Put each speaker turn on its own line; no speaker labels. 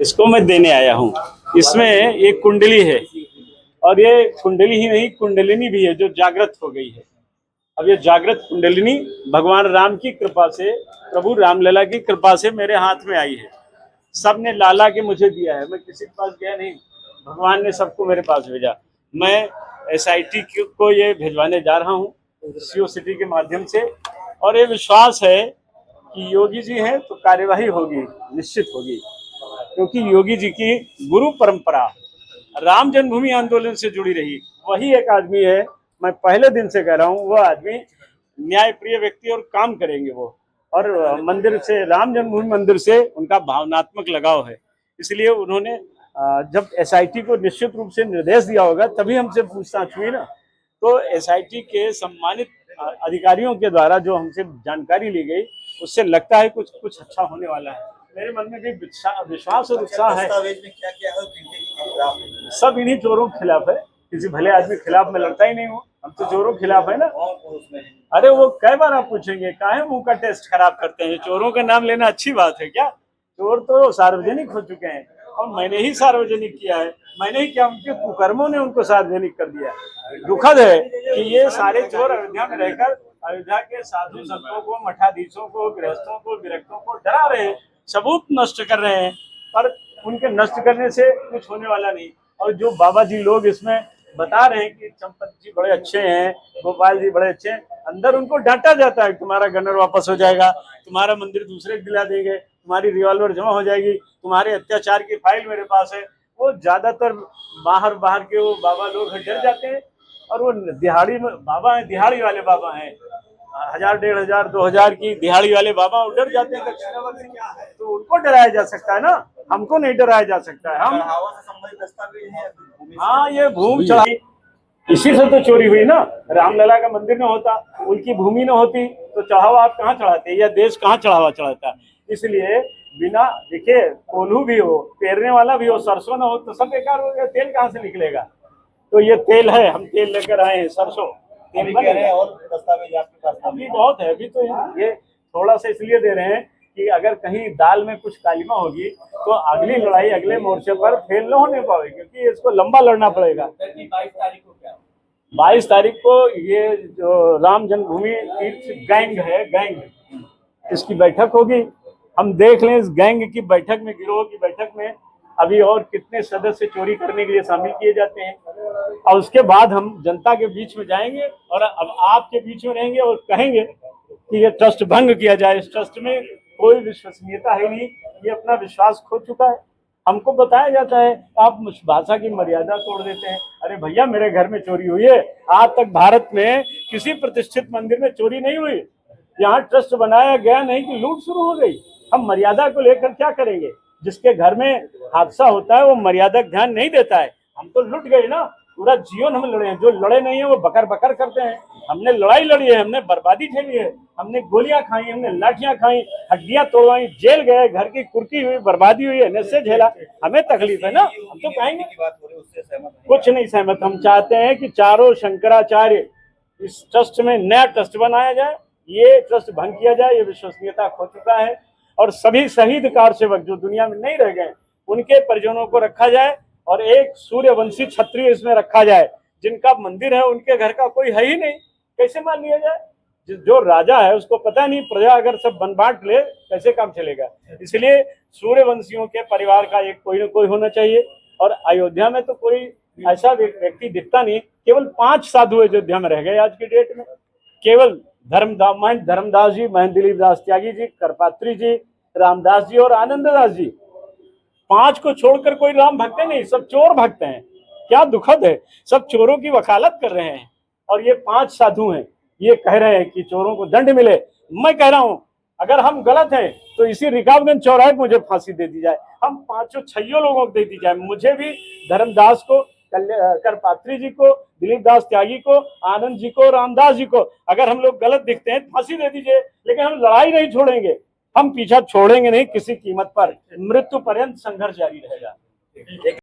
इसको मैं देने आया हूँ। इसमें एक कुंडली है और ये कुंडली ही नहीं, कुंडलिनी भी है जो जागृत हो गई है। अब ये जागृत कुंडलिनी भगवान राम की कृपा से, प्रभु रामलला की कृपा से मेरे हाथ में आई है। सबने लाला के मुझे दिया है, मैं किसी के पास गया नहीं, भगवान ने सबको मेरे पास भेजा। मैं एसआईटी को ये भिजवाने जा रहा हूँ सीओ सिटी के माध्यम से, और ये विश्वास है कि योगी जी हैं तो कार्यवाही होगी, निश्चित होगी, क्योंकि योगी जी की गुरु परंपरा राम जन्मभूमि आंदोलन से जुड़ी रही। वही एक आदमी है, मैं पहले दिन से कह रहा हूँ, वो आदमी न्यायप्रिय व्यक्ति और काम करेंगे वो, और मंदिर से, राम जन्मभूमि मंदिर से उनका भावनात्मक लगाव है। इसलिए उन्होंने जब एसआईटी को निश्चित रूप से निर्देश दिया होगा तभी हमसे पूछताछ हुई ना। तो एसआईटी के सम्मानित अधिकारियों के द्वारा जो हमसे जानकारी ली गई, उससे लगता है कुछ कुछ अच्छा होने वाला है। मेरे मन में भी विश्वास और उत्साह है।
दस्तावेज में क्या क्या है?
सब इन्हीं चोरों के खिलाफ है, किसी भले आदमी के खिलाफ मैं लड़ता ही नहीं हूँ, हम तो चोरों के खिलाफ है ना। अरे वो कई बार आप पूछेंगे काहे मुंह का टेस्ट खराब करते हैं, चोरों का नाम लेना अच्छी बात है क्या? चोर तो सार्वजनिक हो चुके हैं और मैंने ही सार्वजनिक किया है, मैंने ही क्या, उनके कुकर्मों ने उनको सार्वजनिक कर दिया। दुखद है कि ये सारे चोर अयोध्या में रहकर अयोध्या के साधु संतों को, मठाधीशों को, गृहस्थों को, विरक्तों को डरा रहे हैं, सबूत नष्ट कर रहे हैं, पर उनके नष्ट करने से कुछ होने वाला नहीं। और जो बाबा जी लोग इसमें बता रहे हैं कि चंपत जी बड़े अच्छे हैं, गोपाल जी बड़े अच्छे हैं, अंदर उनको डांटा जाता है, तुम्हारा गनर वापस हो जाएगा, तुम्हारा मंदिर दूसरे को दिला देंगे, तुम्हारी रिवॉल्वर जमा हो जाएगी, तुम्हारे अत्याचार की फाइल मेरे पास है। वो ज्यादातर बाहर के वो बाबा लोग डर जाते हैं, और वो दिहाड़ी में बाबा है, दिहाड़ी वाले बाबा हैं, 1000, 1500, 2000 की दिहाड़ी वाले बाबा डर जाते हैं दक्षिणावर्ती, तो उनको डराया जा सकता है ना, हमको नहीं डराया जा सकता है। हम हाँ, ये भूमि चढ़ाई इसी से तो चोरी हुई ना। रामलला का मंदिर न होता, उनकी भूमि न होती तो चढ़ावा आप कहाँ चढ़ाते, या देश कहाँ चढ़ावा चढ़ाता। इसलिए बिना, देखिए, कोल्हू भी हो, पेरने वाला भी हो, सरसों न हो तो सब बेकार हो गया, तेल कहाँ से निकलेगा? तो ये तेल है, हम तेल लेकर आए हैं, सरसों तेल बन रहे हैं। और दस्तावेज आपके पास अभी बहुत है, अभी तो ये थोड़ा सा इसलिए दे रहे हैं कि अगर कहीं दाल में कुछ कालिमा होगी तो अगली लड़ाई अगले मोर्चे पर फेल न होने पाए, क्योंकि इसको लंबा लड़ना पड़ेगा। 22 तारीख को ये जो राम जन्मभूमि तीर्थ गैंग है, गैंग, इसकी बैठक होगी। हम देख लें इस गैंग की बैठक में, गिरोह की बैठक में अभी और कितने सदस्य चोरी करने के लिए शामिल किए जाते हैं, और उसके बाद हम जनता के बीच में जाएंगे और अब आपके बीच में रहेंगे और कहेंगे कि ये ट्रस्ट भंग किया जाए। इस ट्रस्ट में कोई विश्वसनीयता है नहीं, ये अपना विश्वास खो चुका है। हमको बताया जाता है आप भाषा की मर्यादा तोड़ देते हैं। अरे भैया, मेरे घर में चोरी हुई है, आज तक भारत में किसी प्रतिष्ठित मंदिर में चोरी नहीं हुई, यहाँ ट्रस्ट बनाया गया नहीं कि लूट शुरू हो गई। हम मर्यादा को लेकर क्या करेंगे? जिसके घर में हादसा होता है वो मर्यादा ध्यान नहीं देता है। हम तो लुट गए ना, पूरा जीवन हम लड़े हैं, जो लड़े नहीं है वो बकर बकर करते हैं। हमने लड़ाई लड़ी है, हमने बर्बादी झेली है, हमने गोलियां खाई, हमने लाठियां खाई, हड्डियां तोड़वाई, जेल गए, घर की कुर्की हुई, बर्बादी हुई, नशे झेला, हमें तकलीफ है ना। हम तो कहेंगे कुछ नहीं सहमत। हम चाहते हैं कि चारों शंकराचार्य इस ट्रस्ट में नया ट्रस्ट बनाया जाए, ये ट्रस्ट भंग किया जाए, ये विश्वसनीयता खो चुका है, और सभी शहीद कार सेवक जो दुनिया में नहीं रह गए उनके परिजनों को रखा जाए, और एक सूर्यवंशी क्षत्रिय इसमें रखा जाए, जिनका मंदिर है उनके घर का कोई है ही नहीं, कैसे मान लिया जाए? जो राजा है उसको पता नहीं प्रजा अगर सब बन बांट ले कैसे काम चलेगा। इसलिए सूर्यवंशियों के परिवार का एक कोई न कोई होना चाहिए। और अयोध्या में तो कोई ऐसा व्यक्ति दिखता नहीं, केवल 5 साधु अयोध्या में रह गए आज की डेट में, केवल महंत धर्मदास जी, महंत दिलीप दास त्यागी जी, करपात्री जी, रामदास जी और आनंददास जी, 5 को छोड़कर कोई राम भक्त नहीं, सब चोर भक्त हैं। क्या दुखद है, सब चोरों की वकालत कर रहे हैं, और ये 5 साधु हैं, ये कह रहे हैं कि चोरों को दंड मिले। मैं कह रहा हूं अगर हम गलत हैं तो इसी रिकाबगंज चौराहे मुझे फांसी दे दी जाए, हम 5 6 लोगों को दे दी जाए, मुझे भी, धर्मदास को, करपात्री जी को, दिलीप दास त्यागी को, आनंद जी को, रामदास जी को, अगर हम लोग गलत दिखते हैं फांसी दे दीजिए, लेकिन हम लड़ाई नहीं छोड़ेंगे, हम पीछा छोड़ेंगे नहीं किसी कीमत पर, मृत्यु पर्यंत संघर्ष जारी रहेगा।